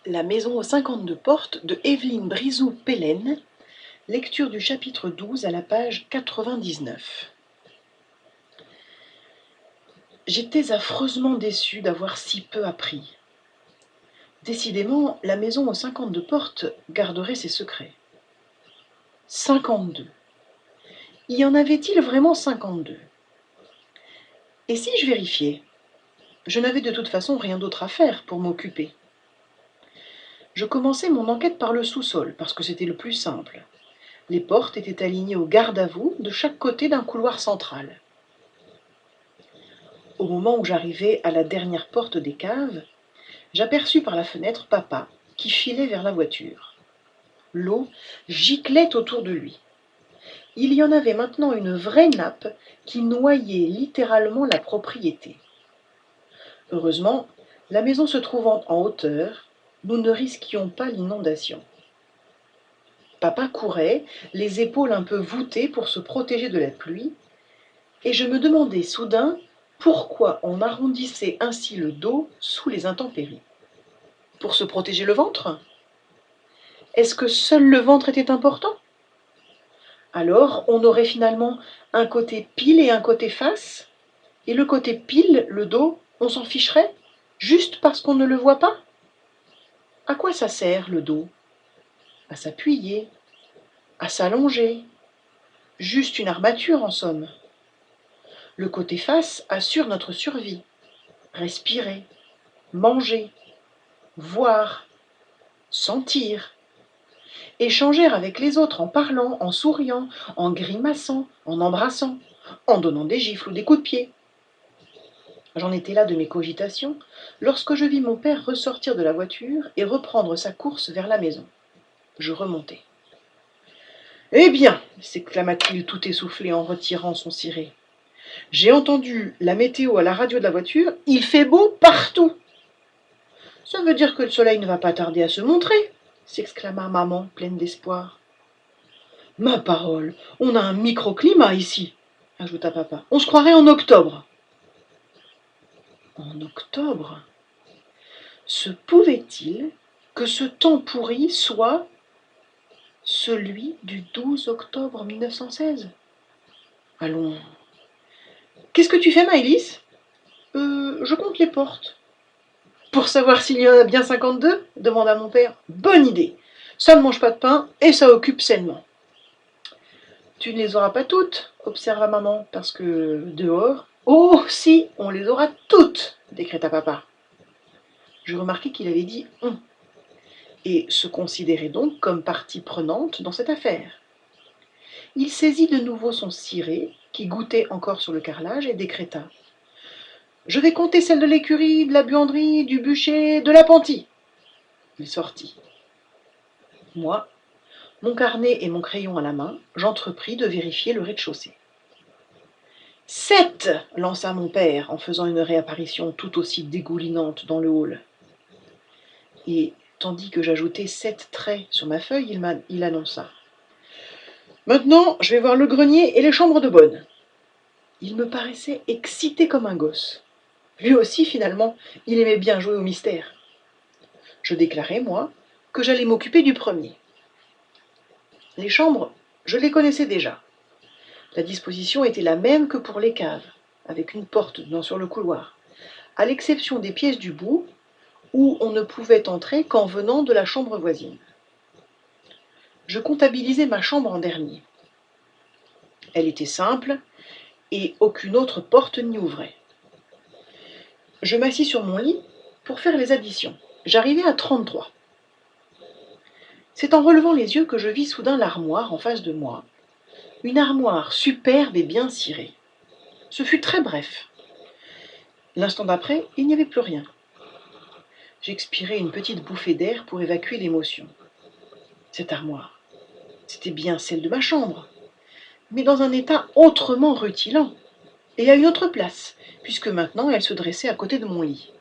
La maison aux 52 portes de Évelyne Brizou-Pellène, lecture du chapitre 12 à la page 99. J'étais affreusement déçue d'avoir si peu appris. Décidément, la maison aux 52 portes garderait ses secrets. 52. Y en avait-il vraiment 52? Et si je vérifiais? Je n'avais de toute façon rien d'autre à faire pour m'occuper. Je commençai mon enquête par le sous-sol, parce que c'était le plus simple. Les portes étaient alignées au garde-à-vous de chaque côté d'un couloir central. Au moment où j'arrivai à la dernière porte des caves, j'aperçus par la fenêtre papa qui filait vers la voiture. L'eau giclait autour de lui. Il y en avait maintenant une vraie nappe qui noyait littéralement la propriété. Heureusement, la maison se trouvant en hauteur, nous ne risquions pas l'inondation. Papa courait, les épaules un peu voûtées pour se protéger de la pluie, et je me demandais soudain pourquoi on arrondissait ainsi le dos sous les intempéries. Pour se protéger le ventre? Est-ce que seul le ventre était important? Alors on aurait finalement un côté pile et un côté face, et le côté pile, le dos, on s'en ficherait, juste parce qu'on ne le voit pas? À quoi ça sert, le dos? À s'appuyer, à s'allonger, juste une armature en somme. Le côté face assure notre survie, respirer, manger, voir, sentir, échanger avec les autres en parlant, en souriant, en grimaçant, en embrassant, en donnant des gifles ou des coups de pied. J'en étais là de mes cogitations, lorsque je vis mon père ressortir de la voiture et reprendre sa course vers la maison. Je remontai. « Eh bien !» s'exclama-t-il tout essoufflé en retirant son ciré. « J'ai entendu la météo à la radio de la voiture, il fait beau partout !»« Ça veut dire que le soleil ne va pas tarder à se montrer !» s'exclama maman, pleine d'espoir. « Ma parole, on a un microclimat ici !» ajouta papa. « On se croirait en octobre !» En octobre? Se pouvait-il que ce temps pourri soit celui du 12 octobre 1916? Allons. Qu'est-ce que tu fais, Maëlys? Je compte les portes. Pour savoir s'il y en a bien 52? Demanda mon père. Bonne idée. Ça ne mange pas de pain et ça occupe sainement. Tu ne les auras pas toutes, observa maman, parce que dehors... Oh, si, on les aura toutes, décréta papa. Je remarquai qu'il avait dit « on » et se considérait donc comme partie prenante dans cette affaire. Il saisit de nouveau son ciré, qui goûtait encore sur le carrelage, et décréta « Je vais compter celles de l'écurie, de la buanderie, du bûcher, de l'appentis. » Il sortit. Moi, mon carnet et mon crayon à la main, j'entrepris de vérifier le rez-de-chaussée. « 7 !» lança mon père, en faisant une réapparition tout aussi dégoulinante dans le hall. Et, tandis que j'ajoutais 7 traits sur ma feuille, il annonça « Maintenant, je vais voir le grenier et les chambres de bonne. » Il me paraissait excité comme un gosse. Lui aussi, finalement, il aimait bien jouer au mystère. Je déclarai, moi, que j'allais m'occuper du premier. Les chambres, je les connaissais déjà. La disposition était la même que pour les caves, avec une porte donnant sur le couloir, à l'exception des pièces du bout, où on ne pouvait entrer qu'en venant de la chambre voisine. Je comptabilisai ma chambre en dernier. Elle était simple, et aucune autre porte n'y ouvrait. Je m'assis sur mon lit pour faire les additions. J'arrivai à 33. C'est en relevant les yeux que je vis soudain l'armoire en face de moi. Une armoire superbe et bien cirée. Ce fut très bref. L'instant d'après, il n'y avait plus rien. J'expirai une petite bouffée d'air pour évacuer l'émotion. Cette armoire, c'était bien celle de ma chambre, mais dans un état autrement rutilant, et à une autre place, puisque maintenant elle se dressait à côté de mon lit.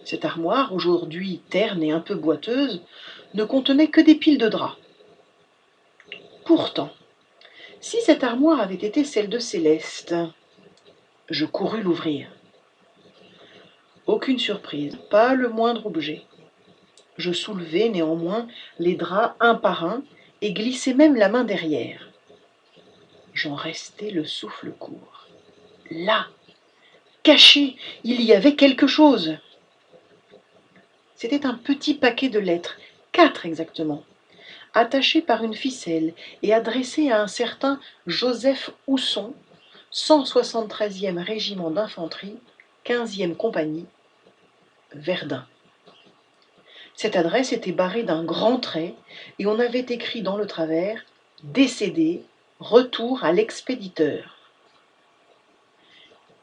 Cette armoire, aujourd'hui terne et un peu boiteuse, ne contenait que des piles de draps. Pourtant, si cette armoire avait été celle de Céleste, je courus l'ouvrir. Aucune surprise, pas le moindre objet. Je soulevai néanmoins les draps un par un et glissai même la main derrière. J'en restai le souffle court. Là, caché, il y avait quelque chose. C'était un petit paquet de lettres, 4 exactement, attaché par une ficelle et adressé à un certain Joseph Housson, 173e régiment d'infanterie, 15e compagnie, Verdun. Cette adresse était barrée d'un grand trait et on avait écrit dans le travers « Décédé, retour à l'expéditeur ».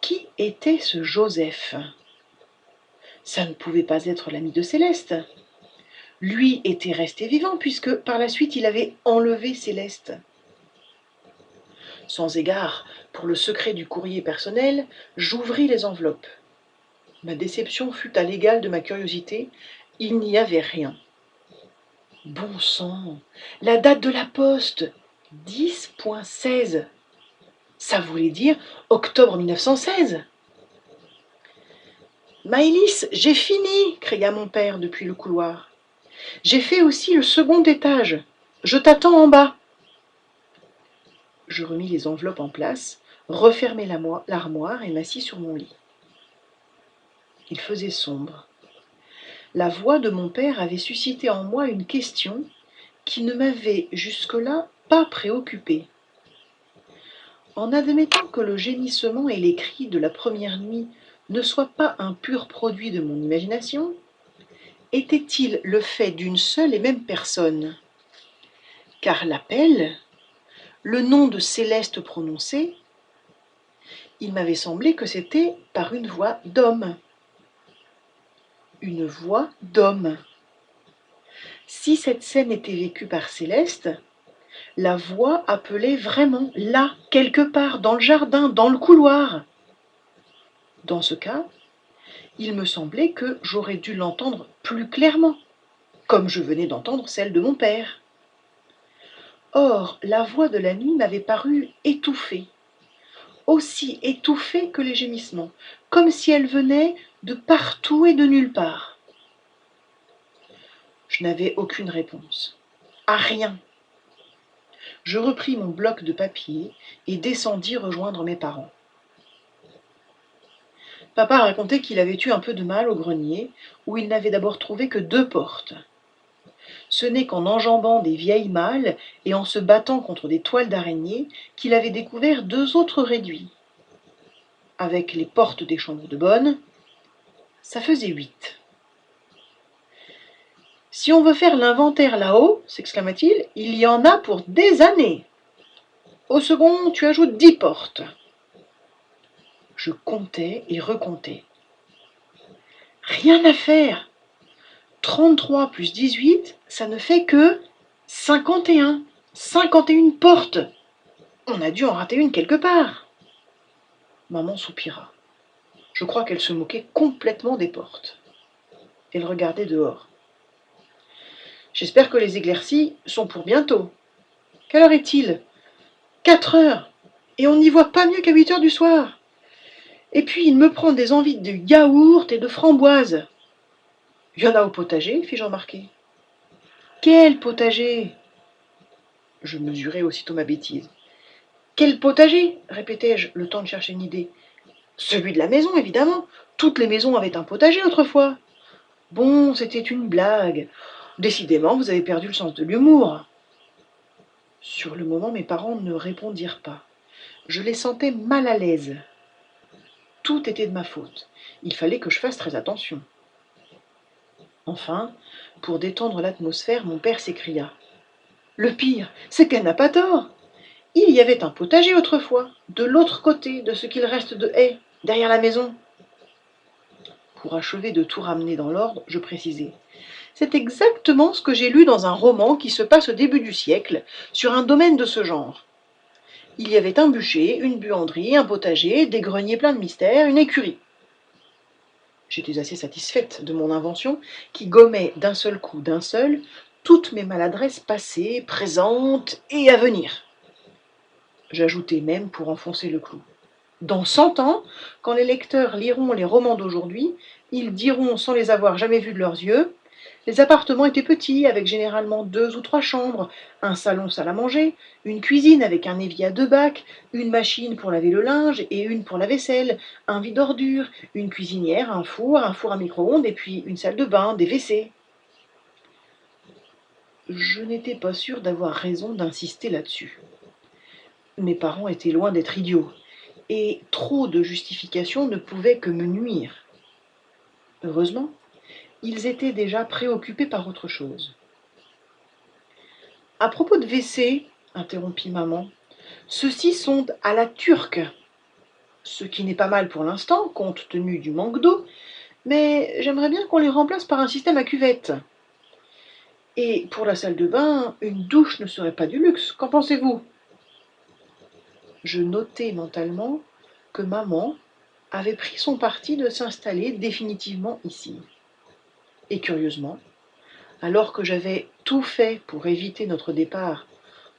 Qui était ce Joseph? Ça ne pouvait pas être l'ami de Céleste. Lui était resté vivant puisque par la suite il avait enlevé Céleste. Sans égard pour le secret du courrier personnel, j'ouvris les enveloppes. Ma déception fut à l'égal de ma curiosité, il n'y avait rien. Bon sang, la date de la poste, 10.16. Ça voulait dire octobre 1916. Maëlys, j'ai fini, cria mon père depuis le couloir. J'ai fait aussi le second étage. Je t'attends en bas. Je remis les enveloppes en place, refermai l'armoire et m'assis sur mon lit. Il faisait sombre. La voix de mon père avait suscité en moi une question qui ne m'avait jusque-là pas préoccupée. En admettant que le gémissement et les cris de la première nuit ne soient pas un pur produit de mon imagination, était-il le fait d'une seule et même personne? Car l'appel, le nom de Céleste prononcé, il m'avait semblé que c'était par une voix d'homme. Une voix d'homme. Si cette scène était vécue par Céleste, la voix appelait vraiment là, quelque part, dans le jardin, dans le couloir. Dans ce cas, il me semblait que j'aurais dû l'entendre plus clairement, comme je venais d'entendre celle de mon père. Or, la voix de la nuit m'avait paru étouffée, aussi étouffée que les gémissements, comme si elle venait de partout et de nulle part. Je n'avais aucune réponse, à rien. Je repris mon bloc de papier et descendis rejoindre mes parents. Papa racontait qu'il avait eu un peu de mal au grenier, où il n'avait d'abord trouvé que 2 portes. Ce n'est qu'en enjambant des vieilles malles et en se battant contre des toiles d'araignée qu'il avait découvert 2 autres réduits. Avec les portes des chambres de bonne, ça faisait 8. « Si on veut faire l'inventaire là-haut, s'exclama-t-il, il y en a pour des années. Au second, tu ajoutes 10 portes. » Je comptais et recomptais. Rien à faire. 33 plus 18, ça ne fait que 51. 51 portes. On a dû en rater une quelque part. Maman soupira. Je crois qu'elle se moquait complètement des portes. Elle regardait dehors. J'espère que les éclaircies sont pour bientôt. Quelle heure est-il? 4 heures. Et on n'y voit pas mieux qu'à 8 heures du soir. Et puis il me prend des envies de yaourt et de framboises. Il y en a au potager, fis-je remarquer. Quel potager? Je mesurai aussitôt ma bêtise. Quel potager? Répétai-je, le temps de chercher une idée. Celui de la maison, évidemment. Toutes les maisons avaient un potager autrefois. Bon, c'était une blague. Décidément, vous avez perdu le sens de l'humour. Sur le moment, mes parents ne répondirent pas. Je les sentais mal à l'aise. Tout était de ma faute. Il fallait que je fasse très attention. Enfin, pour détendre l'atmosphère, mon père s'écria. « Le pire, c'est qu'elle n'a pas tort. Il y avait un potager autrefois, de l'autre côté de ce qu'il reste de haie, derrière la maison. » Pour achever de tout ramener dans l'ordre, je précisai. C'est exactement ce que j'ai lu dans un roman qui se passe au début du siècle, sur un domaine de ce genre. Il y avait un bûcher, une buanderie, un potager, des greniers pleins de mystères, une écurie. J'étais assez satisfaite de mon invention, qui gommait d'un seul coup, toutes mes maladresses passées, présentes et à venir. J'ajoutai même pour enfoncer le clou. Dans 100 ans, quand les lecteurs liront les romans d'aujourd'hui, ils diront, sans les avoir jamais vus de leurs yeux, Les appartements étaient petits, avec généralement 2 ou 3 chambres, un salon salle à manger, une cuisine avec un évier à 2 bacs, une machine pour laver le linge et une pour la vaisselle, un vide-ordures, une cuisinière, un four à micro-ondes et puis une salle de bain, des WC. Je n'étais pas sûre d'avoir raison d'insister là-dessus. Mes parents étaient loin d'être idiots, et trop de justifications ne pouvaient que me nuire. Heureusement, ils étaient déjà préoccupés par autre chose. À propos de WC, interrompit maman, ceux-ci sont à la turque, ce qui n'est pas mal pour l'instant, compte tenu du manque d'eau, mais j'aimerais bien qu'on les remplace par un système à cuvette. Et pour la salle de bain, une douche ne serait pas du luxe, qu'en pensez-vous? Je notai mentalement que maman avait pris son parti de s'installer définitivement ici. Et curieusement, alors que j'avais tout fait pour éviter notre départ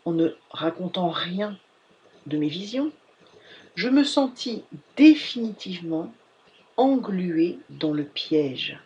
en ne racontant rien de mes visions, je me sentis définitivement engluée dans le piège.